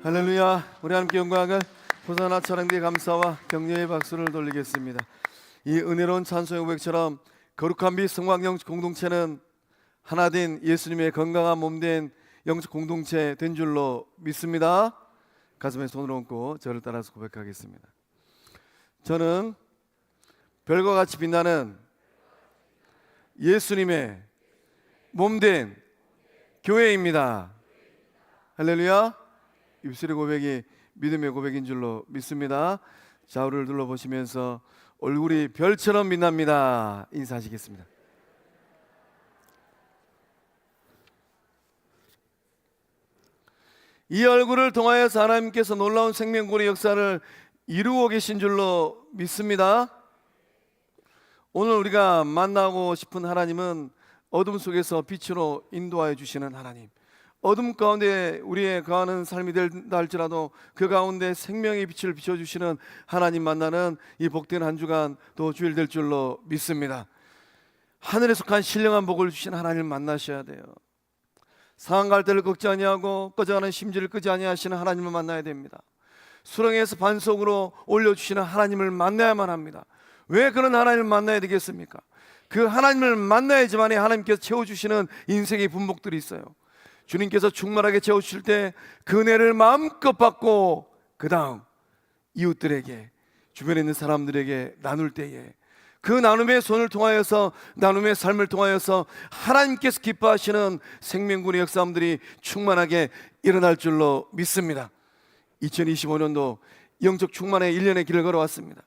할렐루야. 우리 함께 영광을 호산나 찬양대 감사와 격려의 박수를 돌리겠습니다. 이 은혜로운 찬송의 고백처럼 거룩한 빛 성광 영적 공동체는 하나된 예수님의 건강한 몸된 영적 공동체 된 줄로 믿습니다. 가슴에 손을 얹고 저를 따라서 고백하겠습니다. 저는 별과 같이 빛나는 예수님의 몸된 교회입니다. 할렐루야. 입술의 고백이 믿음의 고백인 줄로 믿습니다. 좌우를 둘러보시면서 얼굴이 별처럼 빛납니다. 인사하시겠습니다. 이 얼굴을 통하여서 하나님께서 놀라운 생명구원의 역사를 이루고 계신 줄로 믿습니다. 오늘 우리가 만나고 싶은 하나님은 어둠 속에서 빛으로 인도하여 주시는 하나님, 어둠 가운데 우리의 거하는 삶이 된다 할지라도 그 가운데 생명의 빛을 비춰주시는 하나님 만나는 이 복된 한 주간 또 주일 될 줄로 믿습니다. 하늘에 속한 신령한 복을 주신 하나님을 만나셔야 돼요. 상한 갈대를 꺾지 아니하고 꺼져가는 심지를 끄지 아니하시는 하나님을 만나야 됩니다. 수렁에서 반석으로 올려주시는 하나님을 만나야만 합니다. 왜 그런 하나님을 만나야 되겠습니까? 그 하나님을 만나야지만 하나님께서 채워주시는 인생의 분복들이 있어요. 주님께서 충만하게 채워주실 때 그 은혜를 마음껏 받고 그 다음 이웃들에게, 주변에 있는 사람들에게 나눌 때에 그 나눔의 손을 통하여서, 나눔의 삶을 통하여서 하나님께서 기뻐하시는 생명군의 역사들이 충만하게 일어날 줄로 믿습니다. 2025년도 영적 충만의 1년의 길을 걸어왔습니다.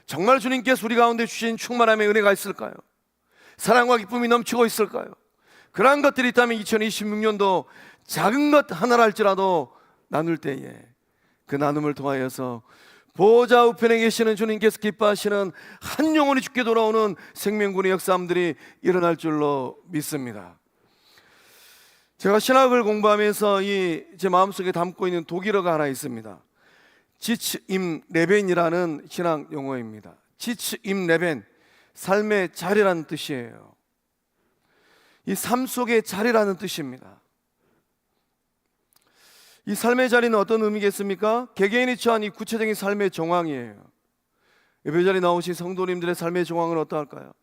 정말 주님께서 우리 가운데 주신 충만함의 은혜가 있을까요? 사랑과 기쁨이 넘치고 있을까요? 그러한 것들이 있다면 2026년도 작은 것 하나라 할지라도 나눌 때에 그 나눔을 통하여서 보좌 우편에 계시는 주님께서 기뻐하시는 한 영혼이 죽게 돌아오는 생명군의 역사들이 일어날 줄로 믿습니다. 제가 신학을 공부하면서 제 마음속에 담고 있는 독일어가 하나 있습니다. 지츠 임 레벤이라는 신학 용어입니다. 지츠 임 레벤, 삶의 자리라는 뜻이에요. 이 삶 속의 자리라는 뜻입니다. 이 삶의 자리는 어떤 의미겠습니까? 개개인이 처한 이 구체적인 삶의 정황이에요. 예배 자리에 나오신 성도님들의 삶의 정황은 어떠할까요?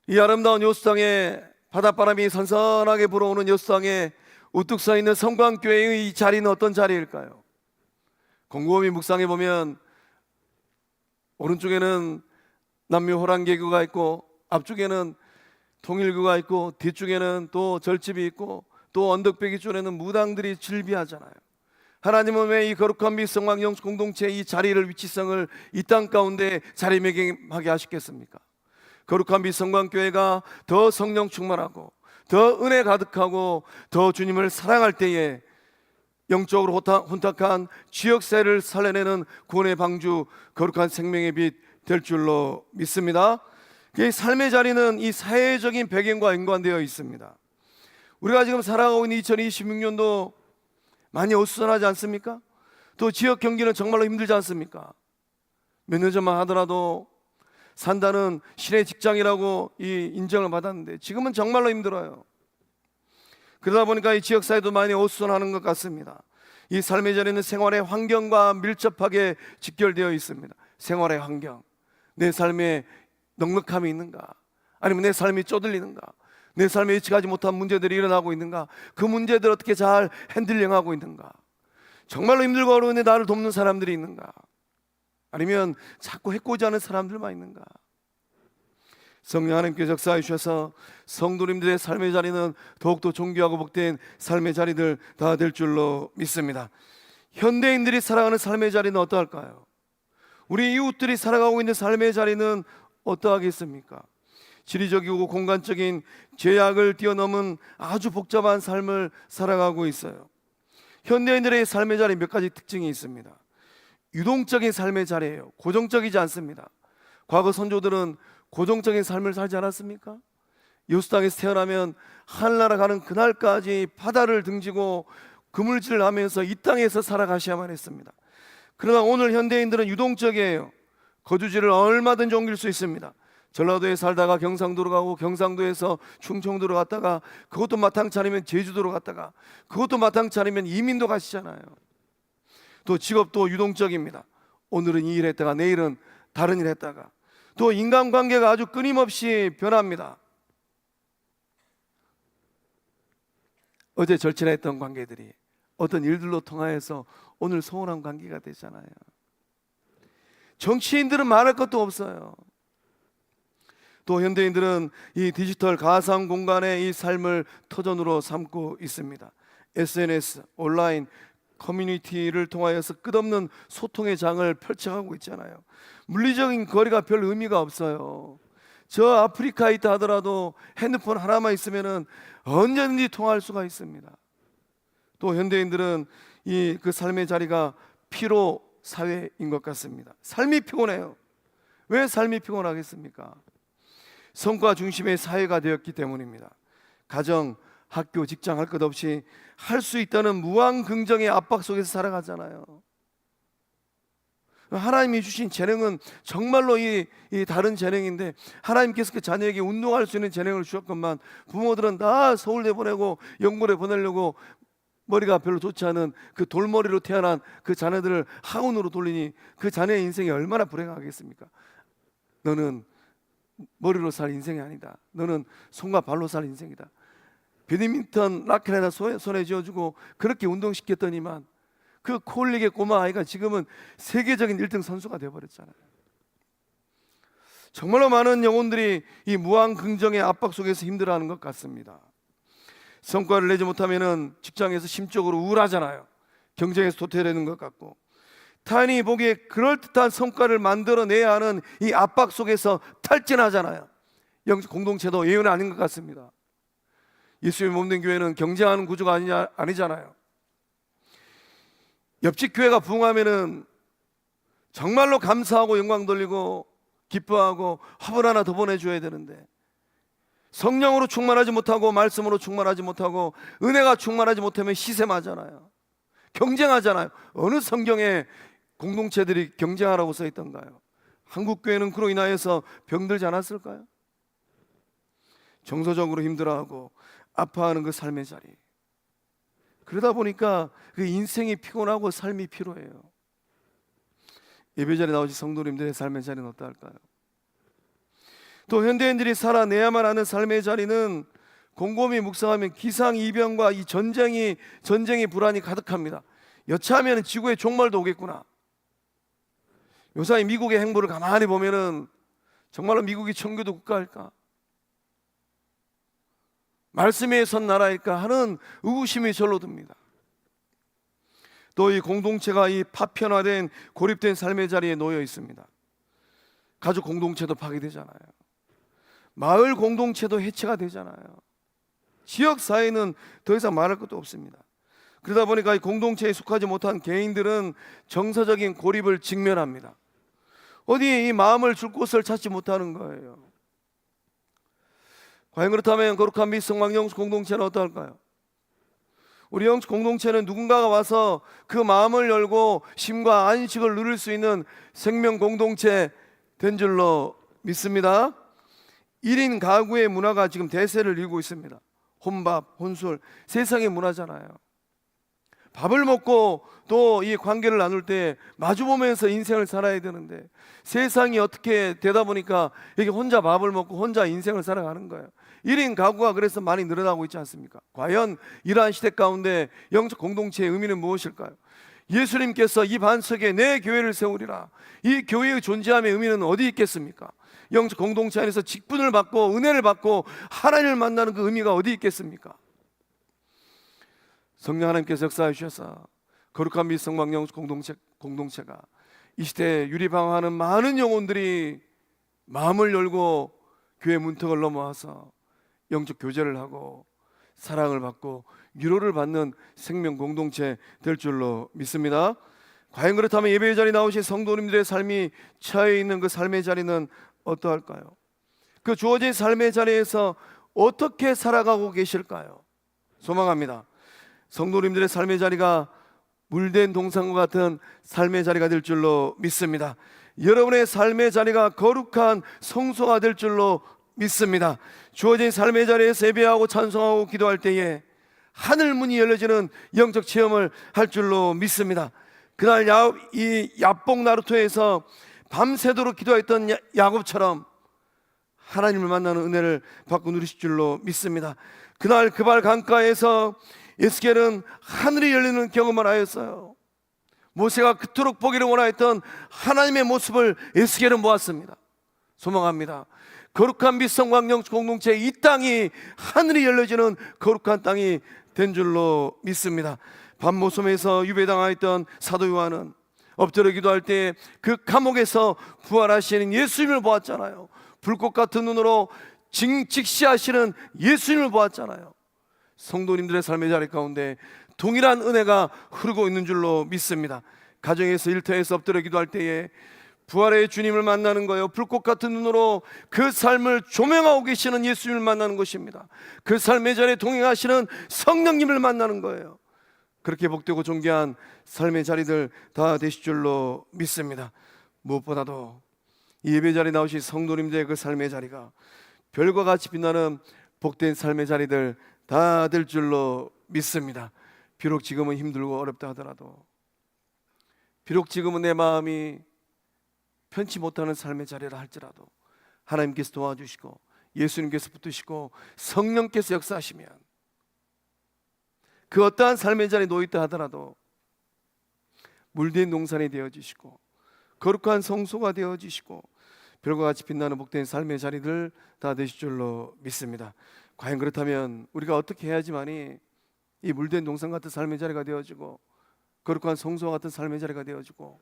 이 아름다운 요수당에 바닷바람이 선선하게 불어오는 요수당에 우뚝 서 있는 성광교회의 이 자리는 어떤 자리일까요? 곰곰이 묵상해 보면 오른쪽에는 남묘 호랑개구가 있고, 앞쪽에는 통일교가 있고, 뒤쪽에는 또 절집이 있고, 또 언덕배기 쪽에는 무당들이 즐비하잖아요. 하나님은 왜 이 거룩한 빛 성광 영적 공동체의 이 자리를, 위치성을 이 땅 가운데 자리매김하게 하셨겠습니까? 거룩한 빛 성광교회가 더 성령 충만하고 더 은혜 가득하고 더 주님을 사랑할 때에 영적으로 혼탁한 지역사회를 살려내는 구원의 방주, 거룩한 생명의 빛 될 줄로 믿습니다. 그 삶의 자리는 이 사회적인 배경과 연관되어 있습니다. 우리가 지금 살아가고 있는 2026년도 많이 어수선하지 않습니까? 또 지역 경기는 정말로 힘들지 않습니까? 몇 년 전만 하더라도 산다는 신의 직장이라고 이 인정을 받았는데 지금은 정말로 힘들어요. 그러다 보니까 이 지역사회도 많이 어수선하는 것 같습니다. 이 삶의 자리는 생활의 환경과 밀접하게 직결되어 있습니다. 생활의 환경, 내 삶에 넉넉함이 있는가? 아니면 내 삶이 쪼들리는가? 내 삶에 예측하지 못한 문제들이 일어나고 있는가? 그 문제들 어떻게 잘 핸들링하고 있는가? 정말로 힘들고 어려운데 나를 돕는 사람들이 있는가? 아니면 자꾸 해코지 하는 사람들만 있는가? 성령 하나님께서 역사해 주셔서 성도님들의 삶의 자리는 더욱더 존귀하고 복된 삶의 자리들 다 될 줄로 믿습니다. 현대인들이 살아가는 삶의 자리는 어떠할까요? 우리 이웃들이 살아가고 있는 삶의 자리는 어떠하겠습니까? 지리적이고 공간적인 제약을 뛰어넘은 아주 복잡한 삶을 살아가고 있어요. 현대인들의 삶의 자리 몇 가지 특징이 있습니다. 유동적인 삶의 자리예요. 고정적이지 않습니다. 과거 선조들은 고정적인 삶을 살지 않았습니까? 요수땅에서 태어나면 하늘나라 가는 그날까지 바다를 등지고 그물질을 하면서 이 땅에서 살아가셔야만 했습니다. 그러나 오늘 현대인들은 유동적이에요. 거주지를 얼마든지 옮길 수 있습니다. 전라도에 살다가 경상도로 가고, 경상도에서 충청도로 갔다가, 그것도 마땅치 않으면 제주도로 갔다가, 그것도 마땅치 않으면 이민도 가시잖아요. 또 직업도 유동적입니다. 오늘은 이 일 했다가 내일은 다른 일 했다가, 또 인간관계가 아주 끊임없이 변합니다. 어제 절친했던 관계들이 어떤 일들로 통하여서 오늘 소원한 관계가 되잖아요. 정치인들은 말할 것도 없어요. 또 현대인들은 이 디지털 가상 공간의 이 삶을 터전으로 삼고 있습니다. SNS, 온라인 커뮤니티를 통하여서 끝없는 소통의 장을 펼쳐가고 있잖아요. 물리적인 거리가 별 의미가 없어요. 저 아프리카에 있다 하더라도 핸드폰 하나만 있으면은 언제든지 통화할 수가 있습니다. 또 현대인들은 그 삶의 자리가 피로 사회인 것 같습니다. 삶이 피곤해요. 왜 삶이 피곤하겠습니까? 성과 중심의 사회가 되었기 때문입니다. 가정, 학교, 직장 할 것 없이 할 수 있다는 무한 긍정의 압박 속에서 살아가잖아요. 하나님이 주신 재능은 정말로 이 다른 재능인데, 하나님께서 그 자녀에게 운동할 수 있는 재능을 주셨건만 부모들은 다 서울대 보내고 영국에 보내려고 머리가 별로 좋지 않은 그 돌머리로 태어난 그 자녀들을 학원으로 돌리니 그 자녀의 인생이 얼마나 불행하겠습니까? 너는 머리로 살 인생이 아니다. 너는 손과 발로 살 인생이다. 배드민턴 라켓에다 손에 쥐어주고 그렇게 운동시켰더니만 그 콜릭의 꼬마 아이가 지금은 세계적인 1등 선수가 되어버렸잖아요. 정말로 많은 영혼들이 이 무한 긍정의 압박 속에서 힘들어하는 것 같습니다. 성과를 내지 못하면 직장에서 심적으로 우울하잖아요. 경쟁에서 도태되는 것 같고, 타인이 보기에 그럴듯한 성과를 만들어내야 하는 이 압박 속에서 탈진하잖아요. 영적 공동체도 예외는 아닌 것 같습니다. 예수의 몸된 교회는 경쟁하는 구조가 아니잖아요. 옆집 교회가 부흥하면은 정말로 감사하고 영광 돌리고 기뻐하고 화분 하나 더 보내줘야 되는데, 성령으로 충만하지 못하고 말씀으로 충만하지 못하고 은혜가 충만하지 못하면 시샘하잖아요. 경쟁하잖아요. 어느 성경에 공동체들이 경쟁하라고 써 있던가요? 한국 교회는 그로 인하여서 병들지 않았을까요? 정서적으로 힘들어하고 아파하는 그 삶의 자리, 그러다 보니까 그 인생이 피곤하고 삶이 피로해요. 예배 자리에 나오신 성도님들의 삶의 자리는 어떠할까요? 또 현대인들이 살아내야만 하는 삶의 자리는 곰곰이 묵상하면 기상이변과 이 전쟁의 불안이 가득합니다. 여차하면 지구의 종말도 오겠구나. 요사이 미국의 행보를 가만히 보면은 정말로 미국이 청교도 국가일까? 말씀에 선 나라일까 하는 의구심이 절로 듭니다. 또 이 공동체가 이 파편화된 고립된 삶의 자리에 놓여 있습니다. 가족 공동체도 파괴되잖아요. 마을 공동체도 해체가 되잖아요. 지역 사회는 더 이상 말할 것도 없습니다. 그러다 보니까 이 공동체에 속하지 못한 개인들은 정서적인 고립을 직면합니다. 어디 이 마음을 줄 곳을 찾지 못하는 거예요. 과연 그렇다면 거룩한 미성막 영적 공동체는 어떠할까요? 우리 영적 공동체는 누군가가 와서 그 마음을 열고 쉼과 안식을 누릴 수 있는 생명 공동체 된 줄로 믿습니다. 1인 가구의 문화가 지금 대세를 이루고 있습니다. 혼밥, 혼술, 세상의 문화잖아요. 밥을 먹고 또 이 관계를 나눌 때 마주보면서 인생을 살아야 되는데, 세상이 어떻게 되다 보니까 이게 혼자 밥을 먹고 혼자 인생을 살아가는 거예요. 1인 가구가 그래서 많이 늘어나고 있지 않습니까? 과연 이러한 시대 가운데 영적 공동체의 의미는 무엇일까요? 예수님께서 이 반석에 내 교회를 세우리라, 이 교회의 존재함의 의미는 어디 있겠습니까? 영적 공동체 안에서 직분을 받고 은혜를 받고 하나님을 만나는 그 의미가 어디 있겠습니까? 성령 하나님께서 역사해 주셔서 거룩한 미성막 영적 공동체가 이 시대에 유리방황하는 많은 영혼들이 마음을 열고 교회 문턱을 넘어와서 영적 교제를 하고 사랑을 받고 위로를 받는 생명 공동체 될 줄로 믿습니다. 과연 그렇다면 예배의 자리에 나오신 성도님들의 삶이 처해 있는 그 삶의 자리는 어떠할까요? 그 주어진 삶의 자리에서 어떻게 살아가고 계실까요? 소망합니다. 성도님들의 삶의 자리가 물된 동산과 같은 삶의 자리가 될 줄로 믿습니다. 여러분의 삶의 자리가 거룩한 성소가 될 줄로 믿습니다. 주어진 삶의 자리에서 예배하고 찬송하고 기도할 때에 하늘 문이 열려지는 영적 체험을 할 줄로 믿습니다. 그날 이 야복 나루토에서 밤새도록 기도했던 야곱처럼 하나님을 만나는 은혜를 받고 누리실 줄로 믿습니다. 그날 그발 강가에서 에스겔은 하늘이 열리는 경험을 하였어요. 모세가 그토록 보기를 원하였던 하나님의 모습을 에스겔은 보았습니다. 소망합니다. 거룩한 빛성광영 공동체 이 땅이 하늘이 열려지는 거룩한 땅이 된 줄로 믿습니다. 밤모섬에서 유배당하였던 사도 요한은 엎드려 기도할 때 그 감옥에서 부활하시는 예수님을 보았잖아요. 불꽃 같은 눈으로 직시하시는 예수님을 보았잖아요. 성도님들의 삶의 자리 가운데 동일한 은혜가 흐르고 있는 줄로 믿습니다. 가정에서 일터에서 엎드려 기도할 때에 부활의 주님을 만나는 거예요. 불꽃 같은 눈으로 그 삶을 조명하고 계시는 예수님을 만나는 것입니다. 그 삶의 자리에 동행하시는 성령님을 만나는 거예요. 그렇게 복되고 존귀한 삶의 자리들 다 되실 줄로 믿습니다. 무엇보다도 이 예배 자리에 나오신 성도님들의 그 삶의 자리가 별과 같이 빛나는 복된 삶의 자리들 다 될 줄로 믿습니다. 비록 지금은 힘들고 어렵다 하더라도, 비록 지금은 내 마음이 편치 못하는 삶의 자리라 할지라도 하나님께서 도와주시고 예수님께서 붙드시고 성령께서 역사하시면 그 어떠한 삶의 자리에 놓여있다 하더라도 물된 농산이 되어주시고 거룩한 성소가 되어주시고 별과 같이 빛나는 복된 삶의 자리들 다 되실 줄로 믿습니다. 과연 그렇다면 우리가 어떻게 해야지만이 이 물된 농산 같은 삶의 자리가 되어지고 거룩한 성소와 같은 삶의 자리가 되어지고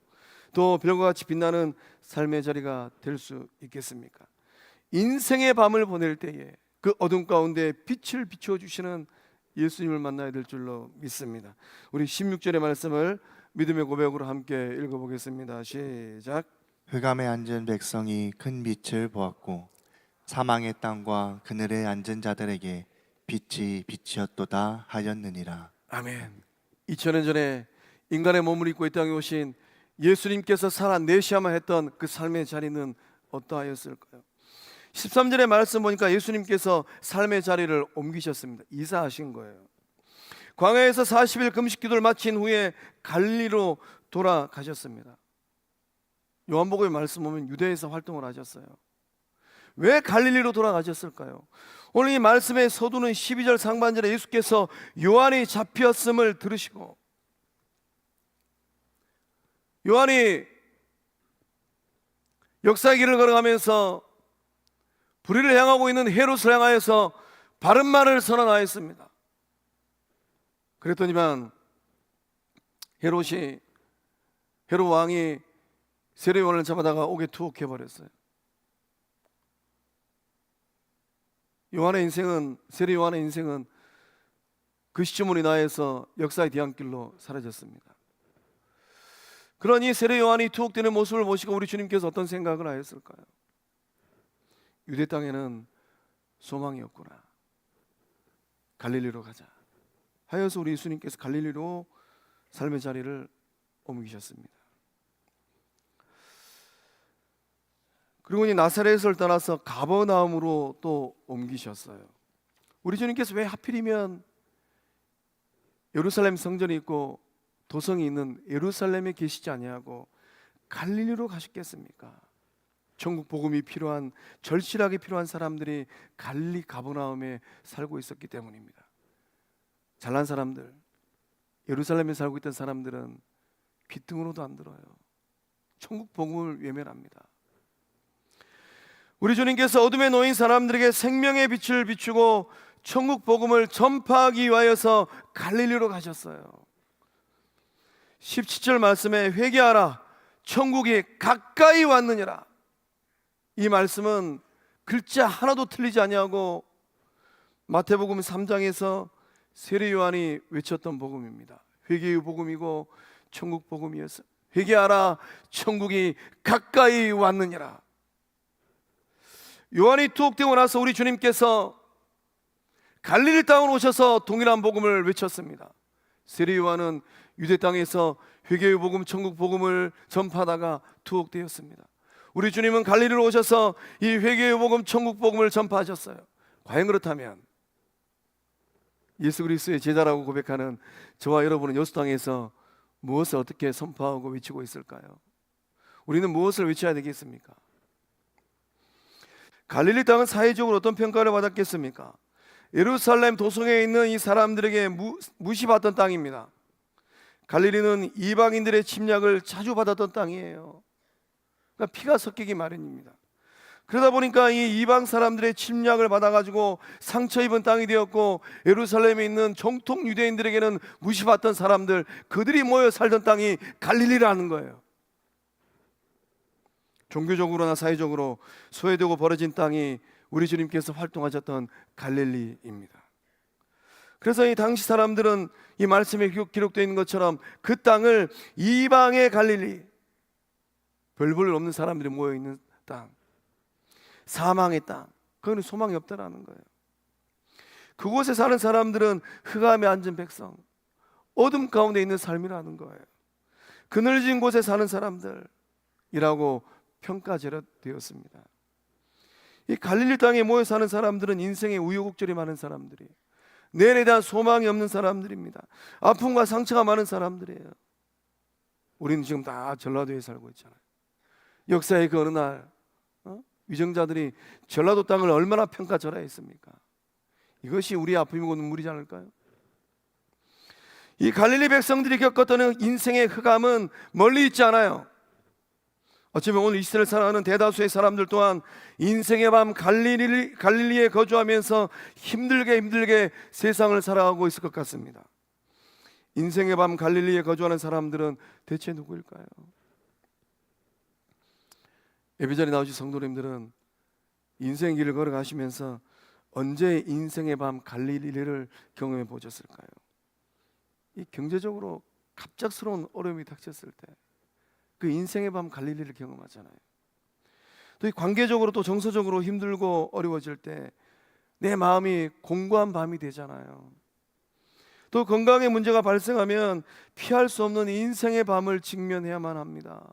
또 별과 같이 빛나는 삶의 자리가 될 수 있겠습니까? 인생의 밤을 보낼 때에 그 어둠 가운데 빛을 비추어 주시는 예수님을 만나야 될 줄로 믿습니다. 우리 16절의 말씀을 믿음의 고백으로 함께 읽어보겠습니다. 시작. 흑암에 앉은 백성이 큰 빛을 보았고 사망의 땅과 그늘에 앉은 자들에게 빛이 빛이었도다 하였느니라. 아멘. 2000년 전에 인간의 몸을 입고 이 땅에 오신 예수님께서 살아내셔야만 했던 그 삶의 자리는 어떠하였을까요? 13절의 말씀 보니까 예수님께서 삶의 자리를 옮기셨습니다. 이사하신 거예요. 광야에서 40일 금식 기도를 마친 후에 갈릴리로 돌아가셨습니다. 요한복음의 말씀 보면 유대에서 활동을 하셨어요. 왜 갈릴리로 돌아가셨을까요? 오늘 이 말씀의 서두는 12절 상반절에 예수께서 요한이 잡혔음을 들으시고 요한이 역사의 길을 걸어가면서 불의를 향하고 있는 헤롯을 향하여서 바른 말을 선언하였습니다. 그랬더니만 헤롯 왕이 세례 요한을 잡아다가 옥에 투옥해버렸어요. 세례 요한의 인생은 그 시점으로 인하여서 역사의 뒤안길로 사라졌습니다. 그러니 세례 요한이 투옥되는 모습을 보시고 우리 주님께서 어떤 생각을 하였을까요? 유대 땅에는 소망이 없구나, 갈릴리로 가자 하여서 우리 예수님께서 갈릴리로 삶의 자리를 옮기셨습니다. 그리고 이 나사렛을 떠나서 가버나움으로 또 옮기셨어요. 우리 주님께서 왜 하필이면 예루살렘 성전이 있고 도성이 있는 예루살렘에 계시지 아니하고 갈릴리로 가셨겠습니까? 천국 복음이 필요한, 절실하게 필요한 사람들이 갈릴리 가버나움에 살고 있었기 때문입니다. 잘난 사람들, 예루살렘에 살고 있던 사람들은 귀등으로도 안 들어요. 천국 복음을 외면합니다. 우리 주님께서 어둠에 놓인 사람들에게 생명의 빛을 비추고 천국 복음을 전파하기 위하여서 갈릴리로 가셨어요. 17절 말씀에 회개하라, 천국이 가까이 왔느니라. 이 말씀은 글자 하나도 틀리지 아니하고 마태복음 3장에서 세례 요한이 외쳤던 복음입니다. 회개의 복음이고 천국 복음이었어요. 회개하라, 천국이 가까이 왔느니라. 요한이 투옥되고 나서 우리 주님께서 갈릴리 땅으로 오셔서 동일한 복음을 외쳤습니다. 세례 요한은 유대 땅에서 회개의 복음, 천국 복음을 전파하다가 투옥되었습니다. 우리 주님은 갈릴리로 오셔서 이 회개의 복음, 천국 복음을 전파하셨어요. 과연 그렇다면 예수 그리스도의 제자라고 고백하는 저와 여러분은 여수 땅에서 무엇을 어떻게 선포하고 외치고 있을까요? 우리는 무엇을 외쳐야 되겠습니까? 갈릴리 땅은 사회적으로 어떤 평가를 받았겠습니까? 예루살렘 도성에 있는 이 사람들에게 무시받던 땅입니다. 갈릴리는 이방인들의 침략을 자주 받았던 땅이에요. 그러니까 피가 섞이기 마련입니다. 그러다 보니까 이 이방 사람들의 침략을 받아가지고 상처 입은 땅이 되었고, 예루살렘에 있는 정통 유대인들에게는 무시받던 사람들, 그들이 모여 살던 땅이 갈릴리라는 거예요. 종교적으로나 사회적으로 소외되고 버려진 땅이 우리 주님께서 활동하셨던 갈릴리입니다. 그래서 이 당시 사람들은 이 말씀에 기록되어 있는 것처럼 그 땅을 이방의 갈릴리, 별 볼 일 없는 사람들이 모여있는 땅, 사망의 땅, 거기는 소망이 없다라는 거예요. 그곳에 사는 사람들은 흑암에 앉은 백성, 어둠 가운데 있는 삶이라는 거예요. 그늘진 곳에 사는 사람들이라고 평가되었습니다. 이 갈릴리 땅에 모여 사는 사람들은 인생의 우여곡절이 많은 사람들이에요. 내일에 대한 소망이 없는 사람들입니다. 아픔과 상처가 많은 사람들이에요. 우리는 지금 다 전라도에 살고 있잖아요. 역사의 그 어느 날 위정자들이 전라도 땅을 얼마나 평가절하했습니까? 이것이 우리의 아픔이고 눈물이지 않을까요? 이 갈릴리 백성들이 겪었던 인생의 흑암은 멀리 있지 않아요. 어쩌면 오늘 이 시대를 살아가는 대다수의 사람들 또한 인생의 밤 갈릴리에 거주하면서 힘들게 세상을 살아가고 있을 것 같습니다. 인생의 밤 갈릴리에 거주하는 사람들은 대체 누구일까요? 예배자리에 나오신 성도님들은 인생의 길을 걸어가시면서 언제 인생의 밤 갈릴리를 경험해 보셨을까요? 이 경제적으로 갑작스러운 어려움이 닥쳤을 때 그 인생의 밤 갈릴리를 경험하잖아요. 또 이 관계적으로 또 정서적으로 힘들고 어려워질 때 내 마음이 공고한 밤이 되잖아요. 또 건강에 문제가 발생하면 피할 수 없는 인생의 밤을 직면해야만 합니다.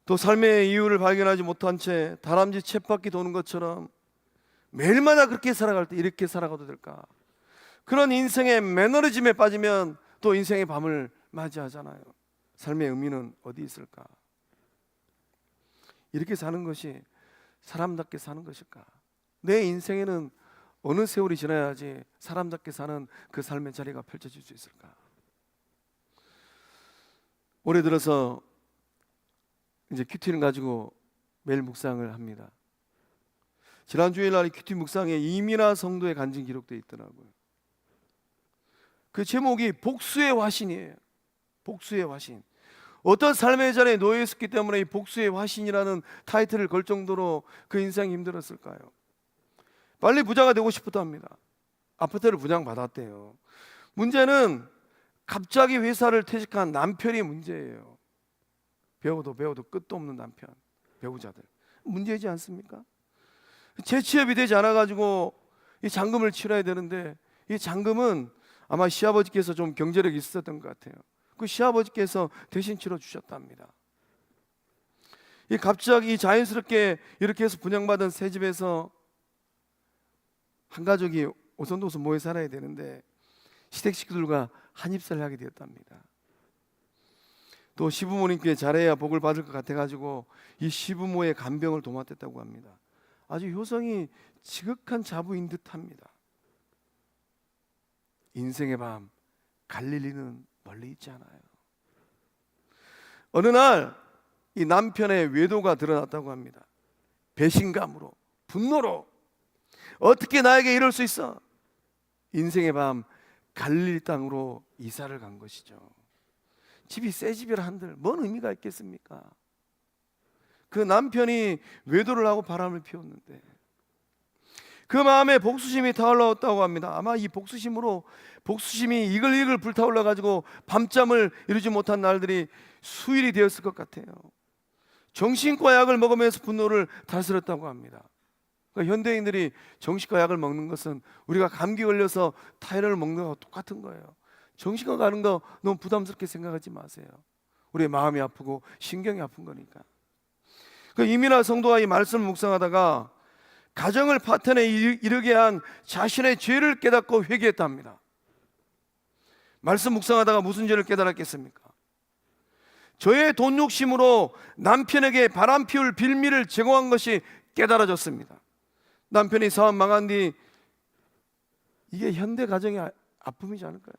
또 삶의 이유를 발견하지 못한 채 다람쥐 쳇바퀴 도는 것처럼 매일마다 그렇게 살아갈 때 이렇게 살아가도 될까? 그런 인생의 매너리즘에 빠지면 또 인생의 밤을 맞이하잖아요. 삶의 의미는 어디 있을까? 이렇게 사는 것이 사람답게 사는 것일까? 내 인생에는 어느 세월이 지나야지 사람답게 사는 그 삶의 자리가 펼쳐질 수 있을까? 올해 들어서 이제 큐티를 가지고 매일 묵상을 합니다. 지난 주일날 큐티 묵상에 이민아 성도의 간증이 기록되어 있더라고요. 그 제목이 복수의 화신이에요. 복수의 화신. 어떤 삶의 자리에 놓여 있었기 때문에 이 복수의 화신이라는 타이틀을 걸 정도로 그 인생이 힘들었을까요? 빨리 부자가 되고 싶었답니다. 아파트를 분양받았대요. 문제는 갑자기 회사를 퇴직한 남편이 문제예요. 배워도 끝도 없는 남편, 배우자들. 문제이지 않습니까? 재취업이 되지 않아가지고 이 잔금을 치러야 되는데, 이 잔금은 아마 시아버지께서 좀 경제력이 있었던 것 같아요. 그 시아버지께서 대신 치러주셨답니다. 이 갑자기 자연스럽게 이렇게 해서 분양받은 새 집에서 한 가족이 오손도손 모여 살아야 되는데 시댁 식구들과 한입살을 하게 되었답니다. 또 시부모님께 잘해야 복을 받을 것 같아가지고 이 시부모의 간병을 도맡았다고 합니다. 아주 효성이 지극한 자부인 듯합니다. 인생의 밤 갈릴리는 멀리 있지 않아요. 어느 날 이 남편의 외도가 드러났다고 합니다. 배신감으로, 분노로, 어떻게 나에게 이럴 수 있어? 인생의 밤 갈릴리 땅으로 이사를 간 것이죠. 집이 새 집이라 한들 뭔 의미가 있겠습니까? 그 남편이 외도를 하고 바람을 피웠는데 그 마음에 복수심이 타올라왔다고 합니다. 아마 이 복수심이 이글이글 불타올라 가지고 밤잠을 이루지 못한 날들이 수일이 되었을 것 같아요. 정신과 약을 먹으면서 분노를 다스렸다고 합니다. 그러니까 현대인들이 정신과 약을 먹는 것은 우리가 감기 걸려서 타이레놀 먹는 거와 똑같은 거예요. 정신과 가는 거 너무 부담스럽게 생각하지 마세요. 우리의 마음이 아프고 신경이 아픈 거니까. 그 이민아 성도가 이 말씀을 묵상하다가 가정을 파탄에 이르게 한 자신의 죄를 깨닫고 회개했답니다. 말씀 묵상하다가 무슨 죄를 깨달았겠습니까? 저의 돈 욕심으로 남편에게 바람 피울 빌미를 제공한 것이 깨달아졌습니다. 남편이 사업 망한 뒤 이게 현대 가정의 아픔이지 않을까요?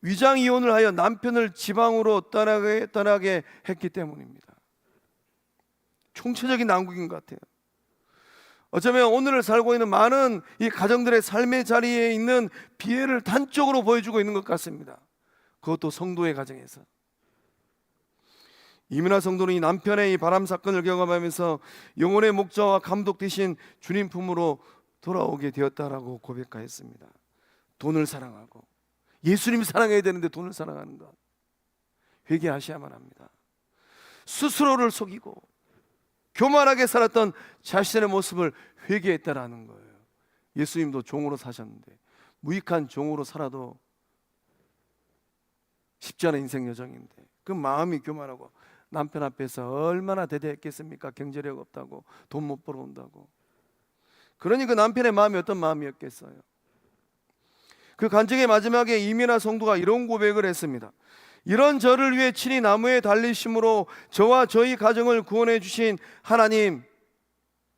위장 이혼을 하여 남편을 지방으로 떠나게 했기 때문입니다. 총체적인 난국인 것 같아요. 어쩌면 오늘을 살고 있는 많은 이 가정들의 삶의 자리에 있는 비애를 단적으로 보여주고 있는 것 같습니다. 그것도 성도의 가정에서. 이민아 성도는 이 남편의 이 바람 사건을 경험하면서 영혼의 목자와 감독 되신 주님 품으로 돌아오게 되었다라고 고백하였습니다. 돈을 사랑하고 예수님 사랑해야 되는데 돈을 사랑하는 것, 회개하셔야만 합니다. 스스로를 속이고 교만하게 살았던 자신의 모습을 회개했다라는 거예요. 예수님도 종으로 사셨는데 무익한 종으로 살아도 쉽지 않은 인생 여정인데 그 마음이 교만하고 남편 앞에서 얼마나 대대했겠습니까? 경제력 없다고, 돈 못 벌어온다고. 그러니 그 남편의 마음이 어떤 마음이었겠어요? 그 간증의 마지막에 이민아 성도가 이런 고백을 했습니다. 이런 저를 위해 친히 나무에 달리심으로 저와 저희 가정을 구원해 주신 하나님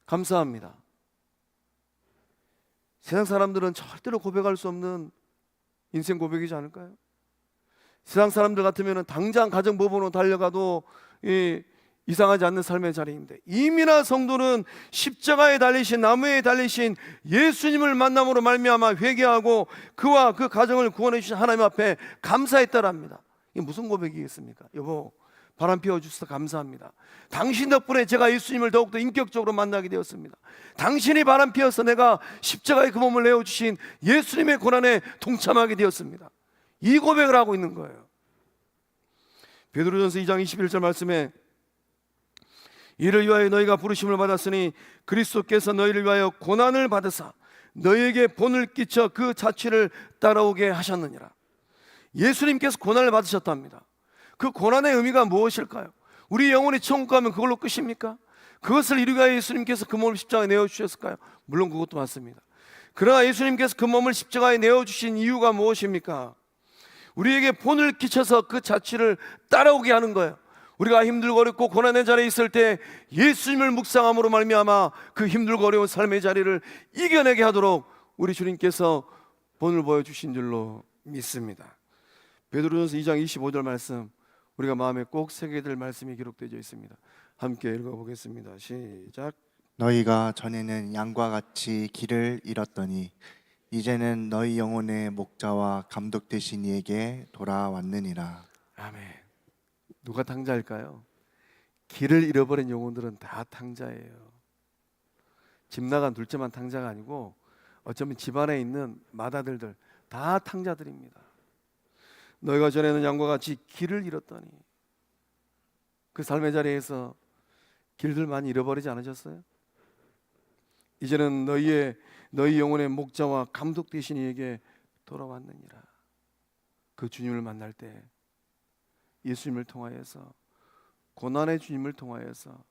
감사합니다. 세상 사람들은 절대로 고백할 수 없는 인생 고백이지 않을까요? 세상 사람들 같으면 당장 가정법원으로 달려가도 이상하지 않는 삶의 자리인데, 이민아 성도는 십자가에 달리신, 나무에 달리신 예수님을 만남으로 말미암아 회개하고 그와 그 가정을 구원해 주신 하나님 앞에 감사했다랍니다. 이게 무슨 고백이겠습니까? 여보, 바람 피워주셔서 감사합니다. 당신 덕분에 제가 예수님을 더욱더 인격적으로 만나게 되었습니다. 당신이 바람 피워서 내가 십자가의 그 몸을 내어주신 예수님의 고난에 동참하게 되었습니다. 이 고백을 하고 있는 거예요. 베드로전서 2장 21절 말씀에 이를 위하여 너희가 부르심을 받았으니 그리스도께서 너희를 위하여 고난을 받으사 너희에게 본을 끼쳐 그 자취를 따라오게 하셨느니라. 예수님께서 고난을 받으셨답니다. 그 고난의 의미가 무엇일까요? 우리 영혼이 천국 가면 그걸로 끝입니까? 그것을 이루기 위하여 예수님께서 그 몸을 십자가에 내어주셨을까요? 물론 그것도 맞습니다. 그러나 예수님께서 그 몸을 십자가에 내어주신 이유가 무엇입니까? 우리에게 본을 끼쳐서 그 자취를 따라오게 하는 거예요. 우리가 힘들고 어렵고 고난의 자리에 있을 때 예수님을 묵상함으로 말미암아 그 힘들고 어려운 삶의 자리를 이겨내게 하도록 우리 주님께서 본을 보여주신 줄로 믿습니다. 베드로전서 2장 25절 말씀, 우리가 마음에 꼭 새겨야 될 말씀이 기록되어 있습니다. 함께 읽어보겠습니다. 시작. 너희가 전에는 양과 같이 길을 잃었더니 이제는 너희 영혼의 목자와 감독 되신 이에게 돌아왔느니라. 아멘. 누가 탕자일까요? 길을 잃어버린 영혼들은 다 탕자예요. 집 나간 둘째만 탕자가 아니고 어쩌면 집안에 있는 맏아들들 다 탕자들입니다. 너희가 전에는 양과 같이 길을 잃었더니, 그 삶의 자리에서 길들 많이 잃어버리지 않으셨어요? 이제는 너희 영혼의 목자와 감독 되신 이에게 돌아왔느니라. 그 주님을 만날 때 예수님을 통하여서, 고난의 주님을 통하여서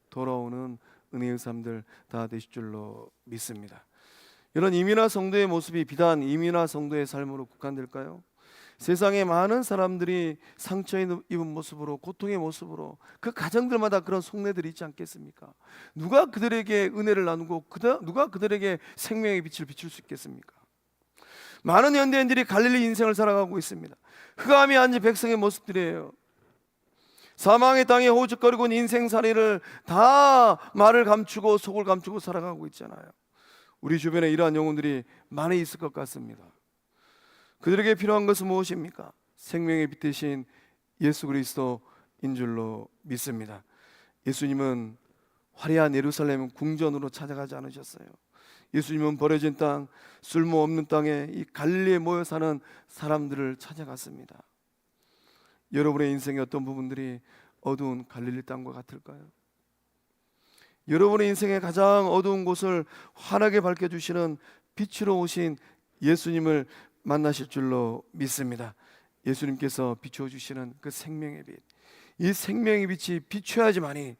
돌아오는 은혜의 삶들 다 되실 줄로 믿습니다. 이런 이민아 성도의 모습이 비단 이민아 성도의 삶으로 국한될까요? 세상에 많은 사람들이 상처 입은 모습으로, 고통의 모습으로 그 가정들마다 그런 속내들이 있지 않겠습니까? 누가 그들에게 은혜를 나누고 누가 그들에게 생명의 빛을 비출 수 있겠습니까? 많은 현대인들이 갈릴리 인생을 살아가고 있습니다. 흑암이 앉은 백성의 모습들이에요. 사망의 땅에 호적거리고 있는 인생살이를 다 말을 감추고 속을 감추고 살아가고 있잖아요. 우리 주변에 이러한 영혼들이 많이 있을 것 같습니다. 그들에게 필요한 것은 무엇입니까? 생명의 빛 대신 예수 그리스도인 줄로 믿습니다. 예수님은 화려한 예루살렘 궁전으로 찾아가지 않으셨어요. 예수님은 버려진 땅, 쓸모없는 땅에 이 갈릴리에 모여 사는 사람들을 찾아갔습니다. 여러분의 인생의 어떤 부분들이 어두운 갈릴리 땅과 같을까요? 여러분의 인생의 가장 어두운 곳을 환하게 밝혀주시는 빛으로 오신 예수님을 만나실 줄로 믿습니다. 예수님께서 비추어주시는 그 생명의 빛, 이 생명의 빛이 비춰야지만이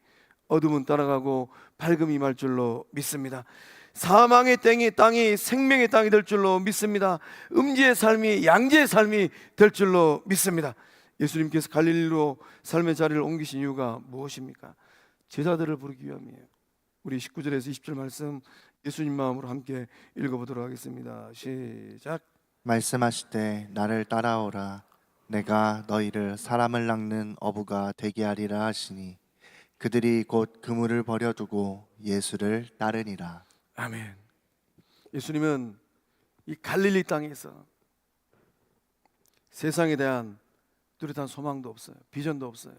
어둠은 따라가고 밝음이 임할 줄로 믿습니다. 사망의 땅이 생명의 땅이 될 줄로 믿습니다. 음지의 삶이 양지의 삶이 될 줄로 믿습니다. 예수님께서 갈릴리로 삶의 자리를 옮기신 이유가 무엇입니까? 제자들을 부르기 위함이에요. 우리 19절에서 20절 말씀 예수님 마음으로 함께 읽어보도록 하겠습니다. 시작. 말씀하시되 나를 따라오라. 내가 너희를 사람을 낚는 어부가 되게 하리라 하시니 그들이 곧 그물을 버려두고 예수를 따르니라. 아멘. 예수님은 이 갈릴리 땅에서 세상에 대한 뚜렷한 소망도 없어요. 비전도 없어요.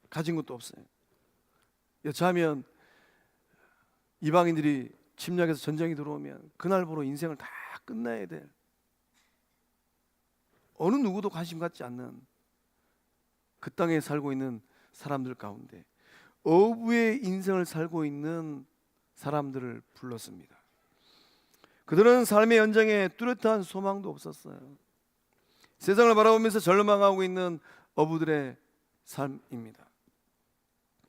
가진 것도 없어요. 여차하면 이방인들이 침략해서 전쟁이 들어오면 그날부로 인생을 다 끝내야 될, 어느 누구도 관심 갖지 않는 그 땅에 살고 있는 사람들 가운데 어부의 인생을 살고 있는 사람들을 불렀습니다. 그들은 삶의 연장에 뚜렷한 소망도 없었어요. 세상을 바라보면서 절망하고 있는 어부들의 삶입니다.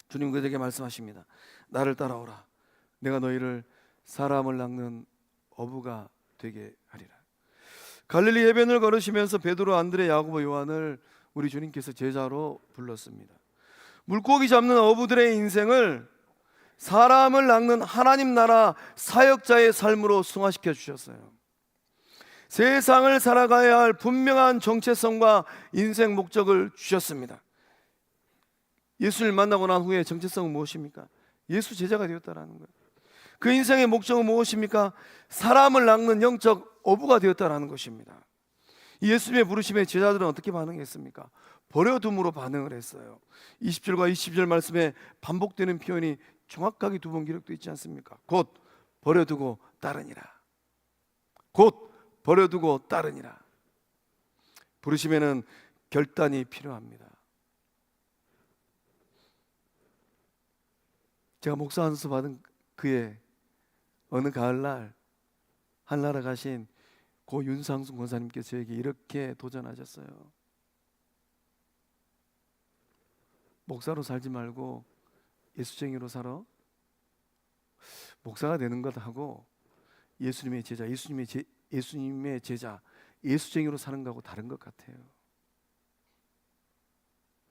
주님 그들에게 말씀하십니다. 나를 따라오라. 내가 너희를 사람을 낚는 어부가 되게 하리라. 갈릴리 해변을 걸으시면서 베드로, 안드레, 야고보, 요한을 우리 주님께서 제자로 불렀습니다. 물고기 잡는 어부들의 인생을 사람을 낚는 하나님 나라 사역자의 삶으로 승화시켜 주셨어요. 세상을 살아가야 할 분명한 정체성과 인생 목적을 주셨습니다. 예수를 만나고 난 후에 정체성은 무엇입니까? 예수 제자가 되었다라는 거예요. 그 인생의 목적은 무엇입니까? 사람을 낚는 영적 어부가 되었다라는 것입니다. 예수님의 부르심에 제자들은 어떻게 반응했습니까? 버려둠으로 반응을 했어요. 20절과 20절 말씀에 반복되는 표현이 정확하게 두 번 기록되어 있지 않습니까? 곧 버려두고 따르니라. 곧 버려두고 따르니라. 부르심에는 결단이 필요합니다. 제가 목사 안수 받은 그의 어느 가을날 한나라 가신 고 윤상순 권사님께서 저에게 이렇게 도전하셨어요. 목사로 살지 말고 예수쟁이로 살아. 목사가 되는 것하고 예수님의 제자, 예수님의 제자, 예수쟁이로 사는 것하고 다른 것 같아요.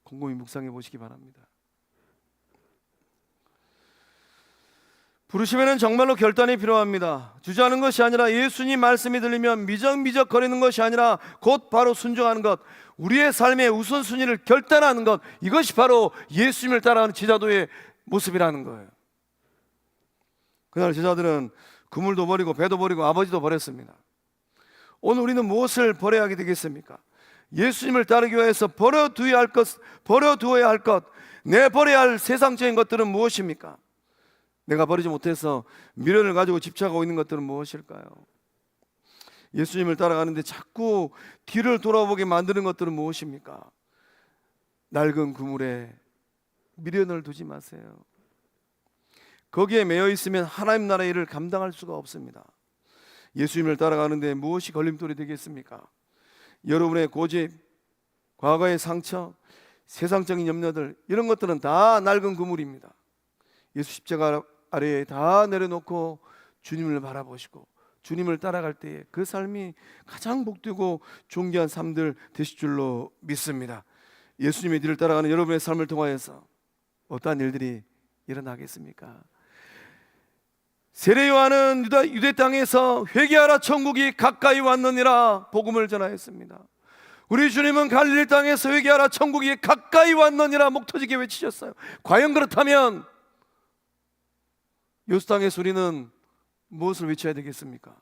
곰곰이 묵상해 보시기 바랍니다. 부르심에는 정말로 결단이 필요합니다. 주저하는 것이 아니라 예수님 말씀이 들리면 미적미적 거리는 것이 아니라 곧 바로 순종하는 것, 우리의 삶의 우선순위를 결단하는 것, 이것이 바로 예수님을 따라가는 제자도의 모습이라는 거예요. 그날 제자들은 그물도 버리고 배도 버리고 아버지도 버렸습니다. 오늘 우리는 무엇을 버려야 하게 되겠습니까? 예수님을 따르기 위해서 버려두어야 할 것, 내 버려야 할 세상적인 것들은 무엇입니까? 내가 버리지 못해서 미련을 가지고 집착하고 있는 것들은 무엇일까요? 예수님을 따라가는데 자꾸 뒤를 돌아보게 만드는 것들은 무엇입니까? 낡은 그물에 미련을 두지 마세요. 거기에 매여 있으면 하나님 나라의 일을 감당할 수가 없습니다. 예수님을 따라가는데 무엇이 걸림돌이 되겠습니까? 여러분의 고집, 과거의 상처, 세상적인 염려들, 이런 것들은 다 낡은 그물입니다. 예수 십자가 아래에 다 내려놓고 주님을 바라보시고 주님을 따라갈 때에 그 삶이 가장 복되고 존귀한 삶들 되실 줄로 믿습니다. 예수님의 뒤를 따라가는 여러분의 삶을 통하여서 어떠한 일들이 일어나겠습니까? 세례 요한은 유대 땅에서 회개하라 천국이 가까이 왔느니라 복음을 전하였습니다. 우리 주님은 갈릴리 땅에서 회개하라 천국이 가까이 왔느니라 목터지게 외치셨어요. 과연 그렇다면 요수 땅에서 우리는 무엇을 외쳐야 되겠습니까?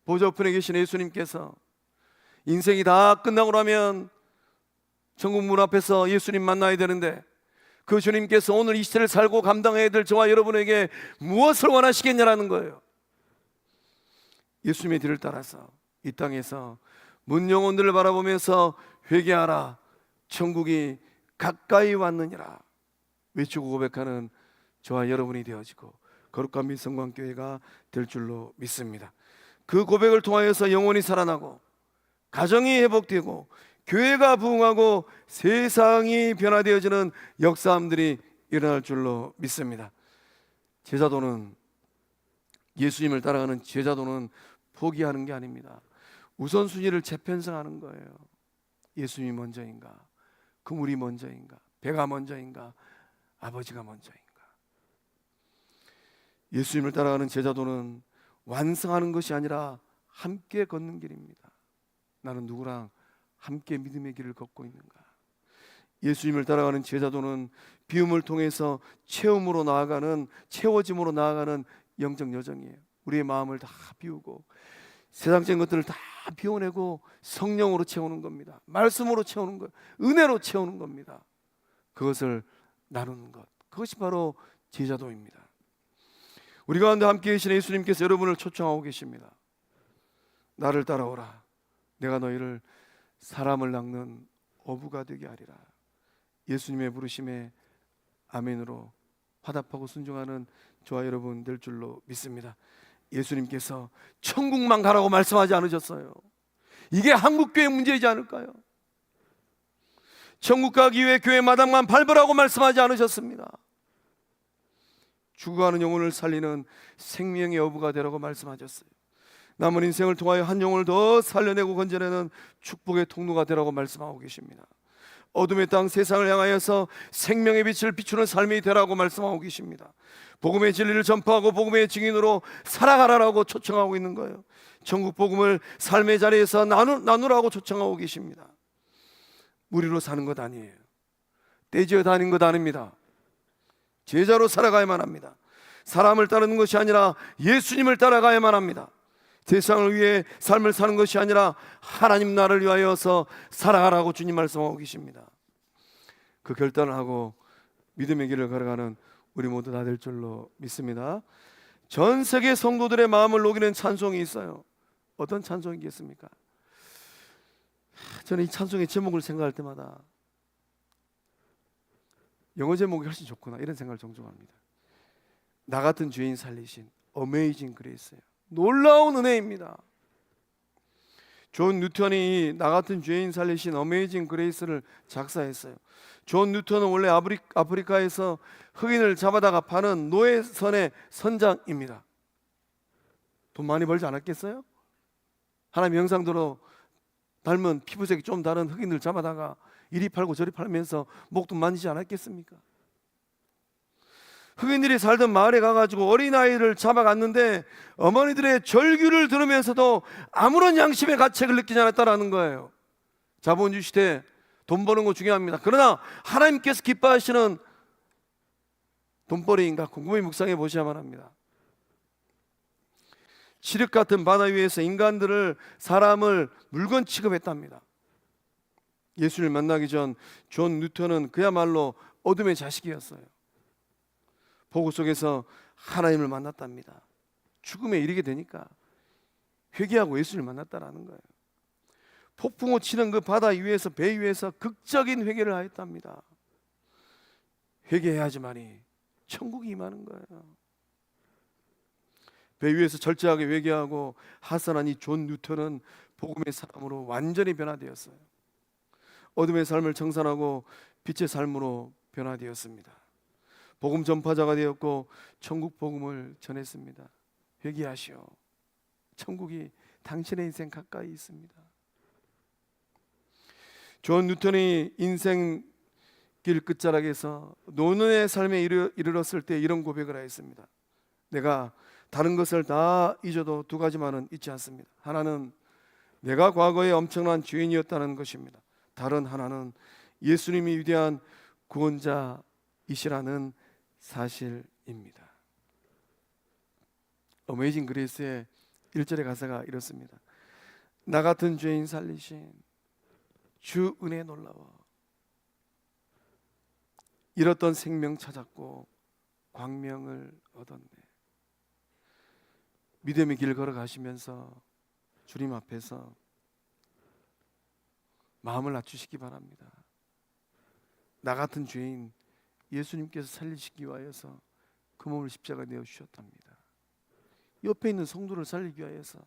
보좌 우편에 계신 예수님께서 인생이 다 끝나고 나면 천국 문 앞에서 예수님 만나야 되는데 그 주님께서 오늘 이 시대를 살고 감당해야 될 저와 여러분에게 무엇을 원하시겠냐라는 거예요. 예수님의 뒤를 따라서 이 땅에서 문 영혼들을 바라보면서 회개하라 천국이 가까이 왔느니라 외치고 고백하는 저와 여러분이 되어지고 거룩한 및 성공한 교회가 될 줄로 믿습니다. 그 고백을 통하여서 영혼이 살아나고 가정이 회복되고 교회가 부흥하고 세상이 변화되어지는 역사함들이 일어날 줄로 믿습니다. 제자도는, 예수님을 따라가는 제자도는 포기하는 게 아닙니다. 우선순위를 재편성하는 거예요. 예수님이 먼저인가? 그물이 먼저인가? 배가 먼저인가? 아버지가 먼저인가? 예수님을 따라가는 제자도는 완성하는 것이 아니라 함께 걷는 길입니다. 나는 누구랑 함께 믿음의 길을 걷고 있는가? 예수님을 따라가는 제자도는 비움을 통해서 체험으로 나아가는, 채워짐으로 나아가는 영적 여정이에요. 우리의 마음을 다 비우고 세상적인 것들을 다 비워내고 성령으로 채우는 겁니다. 말씀으로 채우는 것, 은혜로 채우는 겁니다. 그것을 나누는 것, 그것이 바로 제자도입니다. 우리 가운데 함께 계신 예수님께서 여러분을 초청하고 계십니다. 나를 따라오라. 내가 너희를 사람을 낚는 어부가 되게 하리라. 예수님의 부르심에 아멘으로 화답하고 순종하는 저와 여러분 될 줄로 믿습니다. 예수님께서 천국만 가라고 말씀하지 않으셨어요. 이게 한국교회 문제이지 않을까요? 천국 가기 위해 교회 마당만 밟으라고 말씀하지 않으셨습니다. 죽어가는 영혼을 살리는 생명의 어부가 되라고 말씀하셨어요. 남은 인생을 통하여 한 영혼을 더 살려내고 건져내는 축복의 통로가 되라고 말씀하고 계십니다. 어둠의 땅 세상을 향하여서 생명의 빛을 비추는 삶이 되라고 말씀하고 계십니다. 복음의 진리를 전파하고 복음의 증인으로 살아가라고 초청하고 있는 거예요. 천국 복음을 삶의 자리에서 나누라고 초청하고 계십니다. 무리로 사는 것 아니에요. 떼지어 다니는 것 아닙니다. 제자로 살아가야만 합니다. 사람을 따르는 것이 아니라 예수님을 따라가야만 합니다. 세상을 위해 삶을 사는 것이 아니라 하나님 나를 위하여서 살아가라고 주님 말씀하고 계십니다. 그 결단을 하고 믿음의 길을 걸어가는 우리 모두 다 될 줄로 믿습니다. 전 세계 성도들의 마음을 녹이는 찬송이 있어요. 어떤 찬송이겠습니까? 저는 이 찬송의 제목을 생각할 때마다 영어 제목이 훨씬 좋구나 이런 생각을 종종 합니다. 나 같은 죄인 살리신 Amazing Grace예요. 놀라운 은혜입니다. 존 뉴턴이 나 같은 죄인 살리신 Amazing Grace를 작사했어요. 존 뉴턴은 원래 아프리카에서 흑인을 잡아다가 파는 노예선의 선장입니다. 돈 많이 벌지 않았겠어요? 하나님 형상대로 닮은 피부색이 좀 다른 흑인을 잡아다가 이리 팔고 저리 팔면서 목도 만지지 않았겠습니까? 흑인들이 살던 마을에 가가지고 어린아이를 잡아갔는데 어머니들의 절규를 들으면서도 아무런 양심의 가책을 느끼지 않았다라는 거예요. 자본주의 시대 돈 버는 거 중요합니다. 그러나 하나님께서 기뻐하시는 돈벌이인가 곰곰이 묵상해 보셔야만 합니다. 칠흑 같은 바다 위에서 인간들을, 사람을 물건 취급했답니다. 예수를 만나기 전 존 뉴턴은 그야말로 어둠의 자식이었어요. 보고 속에서 하나님을 만났답니다. 죽음에 이르게 되니까 회개하고 예수를 만났다라는 거예요. 폭풍우 치는 그 바다 위에서, 배 위에서 극적인 회개를 하였답니다. 회개해야지만이 천국이 임하는 거예요. 배 위에서 절제하게 회개하고 하산한 이 존 뉴턴은 복음의 사람으로 완전히 변화되었어요. 어둠의 삶을 청산하고 빛의 삶으로 변화되었습니다. 복음 전파자가 되었고 천국 복음을 전했습니다. 회개하시오. 천국이 당신의 인생 가까이 있습니다. 존 뉴턴이 인생 길 끝자락에서 노년의 삶에 이르렀을 때 이런 고백을 하였습니다. 내가 다른 것을 다 잊어도 두 가지만은 잊지 않습니다. 하나는 내가 과거에 엄청난 죄인이었다는 것입니다. 다른 하나는 예수님이 위대한 구원자이시라는 사실입니다. 어메이징 그레이스의 1절의 가사가 이렇습니다. 나 같은 죄인 살리신 주 은혜 놀라워 잃었던 생명 찾았고 광명을 얻었네. 믿음의 길 걸어가시면서 주님 앞에서 마음을 낮추시기 바랍니다. 나 같은 죄인 예수님께서 살리시기 위하여서 그 몸을 십자가에 내어 주셨답니다. 옆에 있는 성도를 살리기 위해서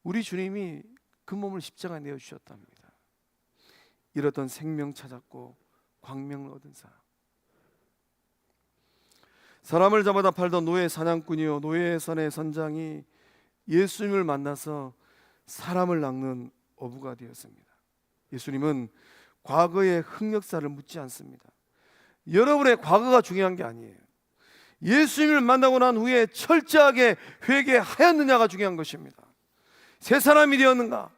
우리 주님이 그 몸을 십자가에 내어 주셨답니다. 잃었던 생명 찾았고 광명을 얻은 사람, 사람을 잡아다 팔던 노예 사냥꾼이요 노예선의 선장이 예수님을 만나서 사람을 낚는 어부가 되었습니다. 예수님은 과거의 흑역사를 묻지 않습니다. 여러분의 과거가 중요한 게 아니에요. 예수님을 만나고 난 후에 철저하게 회개하였느냐가 중요한 것입니다. 새 사람이 되었는가?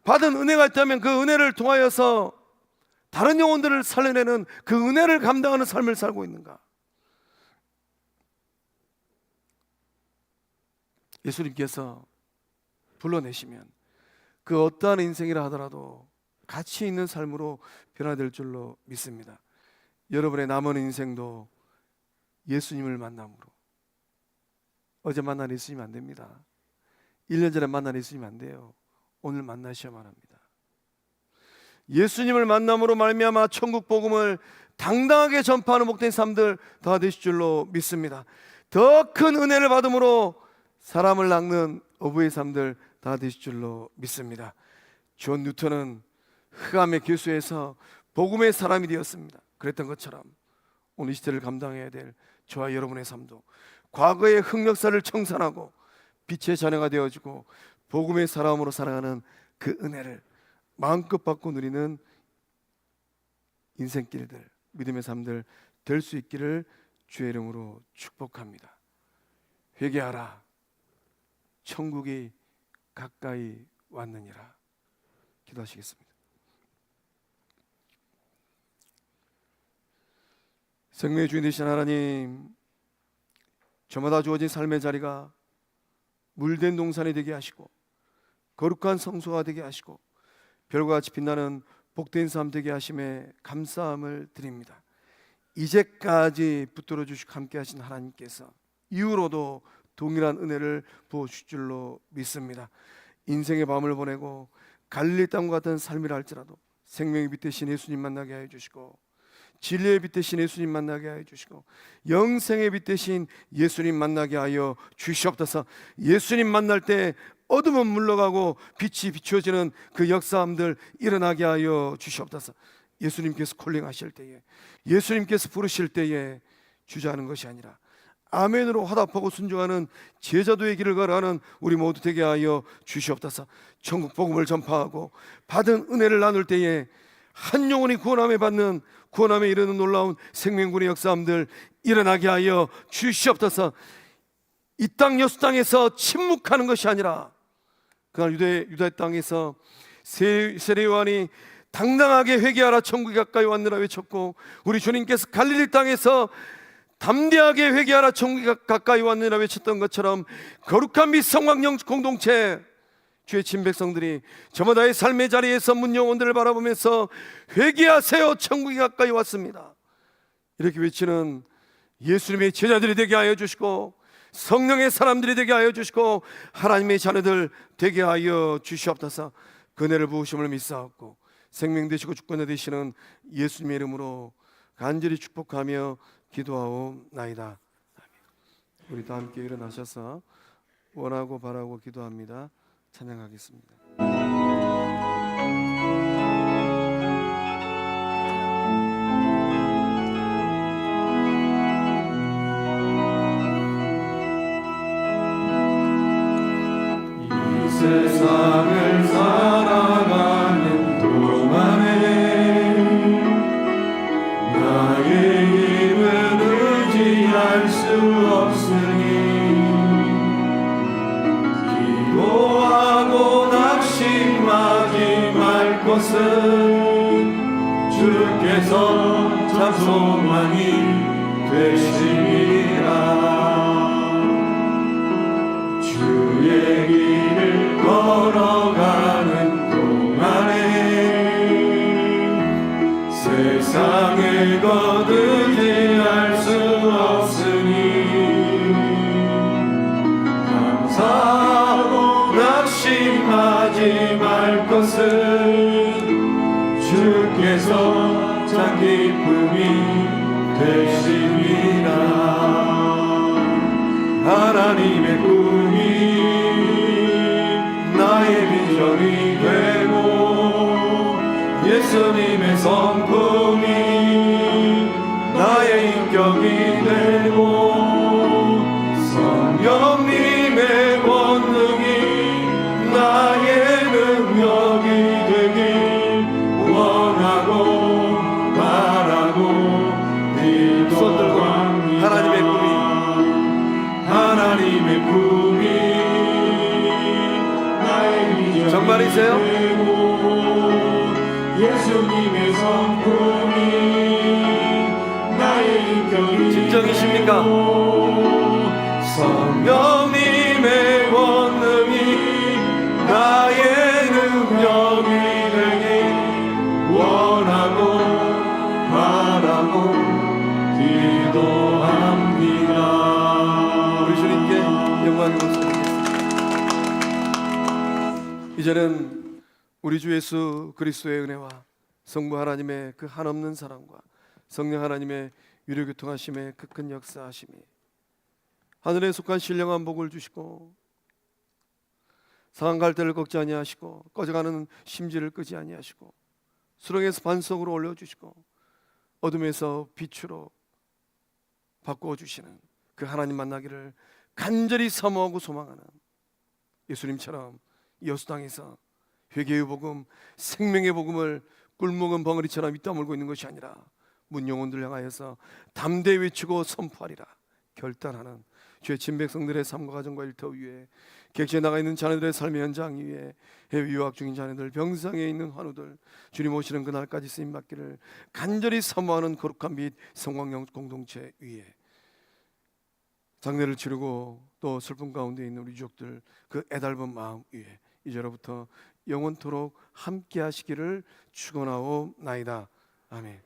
받은 은혜가 있다면 그 은혜를 통하여서 다른 영혼들을 살려내는 그 은혜를 감당하는 삶을 살고 있는가? 예수님께서 불러내시면 그 어떠한 인생이라 하더라도 가치 있는 삶으로 변화될 줄로 믿습니다. 여러분의 남은 인생도 예수님을 만남으로, 어제 만난 예수님 안 됩니다. 1년 전에 만난 예수님 안 돼요. 오늘 만나셔야만 합니다. 예수님을 만남으로 말미암아 천국 복음을 당당하게 전파하는 복된 삶들 다 되실 줄로 믿습니다. 더 큰 은혜를 받음으로 사람을 낚는 어부의 삶들 다 되실 줄로 믿습니다. 존 뉴턴은 흑암의 교수에서 복음의 사람이 되었습니다. 그랬던 것처럼 오늘 이 시대를 감당해야 될 저와 여러분의 삶도 과거의 흑역사를 청산하고 빛의 자녀가 되어지고 복음의 사람으로 살아가는 그 은혜를 마음껏 받고 누리는 인생길들, 믿음의 삶들 될 수 있기를 주의 이름으로 축복합니다. 회개하라, 천국이 가까이 왔느니라. 기도하시겠습니다. 생명의 주인 되신 하나님, 저마다 주어진 삶의 자리가 물된 동산이 되게 하시고 거룩한 성소가 되게 하시고 별과 같이 빛나는 복된 삶 되게 하심에 감사함을 드립니다. 이제까지 붙들어 주시고 함께 하신 하나님께서 이후로도 동일한 은혜를 부어주실 줄로 믿습니다. 인생의 밤을 보내고 갈릴리 땅과 같은 삶이라 할지라도 생명의 빛 되신 예수님 만나게 하여 주시고 진리의 빛 되신 예수님 만나게 하여 주시고 영생의 빛 되신 예수님 만나게 하여 주시옵소서. 예수님 만날 때 어둠은 물러가고 빛이 비추어지는 그 역사함들 일어나게 하여 주시옵소서. 예수님께서 콜링하실 때에, 예수님께서 부르실 때에 주저하는 것이 아니라 아멘으로 화답하고 순종하는 제자도의 길을 걸어가는 우리 모두 되게 하여 주시옵소서. 천국 복음을 전파하고 받은 은혜를 나눌 때에 한 영혼이 구원함에 받는, 구원함에 이르는 놀라운 생명군의 역사함들 일어나게 하여 주시옵소서. 이 땅 여수 땅에서 침묵하는 것이 아니라 그날 유대 땅에서 세례요한이 당당하게 회개하라 천국이 가까이 왔느라 외쳤고, 우리 주님께서 갈릴리 땅에서 담대하게 회개하라 천국이 가까이 왔느라 외쳤던 것처럼 거룩한 및 성광령 공동체 주의 친 백성들이 저마다의 삶의 자리에서 문 영혼들을 바라보면서 회개하세요 천국이 가까이 왔습니다 이렇게 외치는 예수님의 제자들이 되게 하여 주시고 성령의 사람들이 되게 하여 주시고 하나님의 자녀들 되게 하여 주시옵소서. 그네를 부으심을 믿사옵고 생명 되시고 주권자 되시는 예수님의 이름으로 간절히 축복하며 기도하옵나이다. 우리 다 함께 일어나셔서 원하고 바라고 기도합니다. 찬양하겠습니다. 이 세상을 살아가는 동안에 나의 힘은 의지할 수 없으니 기도하고 낙심하지 말 것은 주께서 참 소망이 되시리라. 주의 길을 걸어가는 동안에 세상을 거두지할 수 없으니 감사하고 낙심하지 말 것은 주께서 참 기쁨이 되시리라. 하나님의 꿈이 나의 비전이 되고 예수님의 성품이 나의 인격이 되고 성령님의 권능이 나의 능력이 되길 원하고 바라고 손들고 기도합니다. 하나님의 꿈이 나의 비전이 정말이세요? 되고 예수님의 성품이 나의 인격이 진정이십니까? 되고 성령님의 권능이 나의 능력이 되길 원하고 바라고 기도합니다. 우리 주님께 영광을 돌리겠습니다. 이제는 우리 주 예수 그리스도의 은혜와 성부 하나님의 그 한없는 사랑과 성령 하나님의 유료교통하심의 그 큰 역사하심이 하늘에 속한 신령한 복을 주시고 상한 갈대를 꺾지 아니하시고 꺼져가는 심지를 끄지 아니하시고 수렁에서 반석으로 올려주시고 어둠에서 빛으로 바꾸어 주시는 그 하나님 만나기를 간절히 사모하고 소망하는 예수님처럼 여수당에서 회개의 복음, 생명의 복음을 꿀먹은 벙어리처럼 입다물고 있는 것이 아니라 문 영혼들 향하여서 담대히 외치고 선포하리라 결단하는 주의 친백성들의 삶과 가정과 일터 위에 객지에 나가 있는 자녀들의 삶의 현장 위에 해외 유학 중인 자녀들, 병상에 있는 환우들 주님 오시는 그날까지 쓰임받기를 간절히 사모하는 거룩한 빛 성광영 공동체 위에 장례를 치르고 또 슬픔 가운데 있는 우리 유족들 그 애달픈 마음 위에 이제로부터 영원토록 함께 하시기를 축원하옵나이다. 아멘.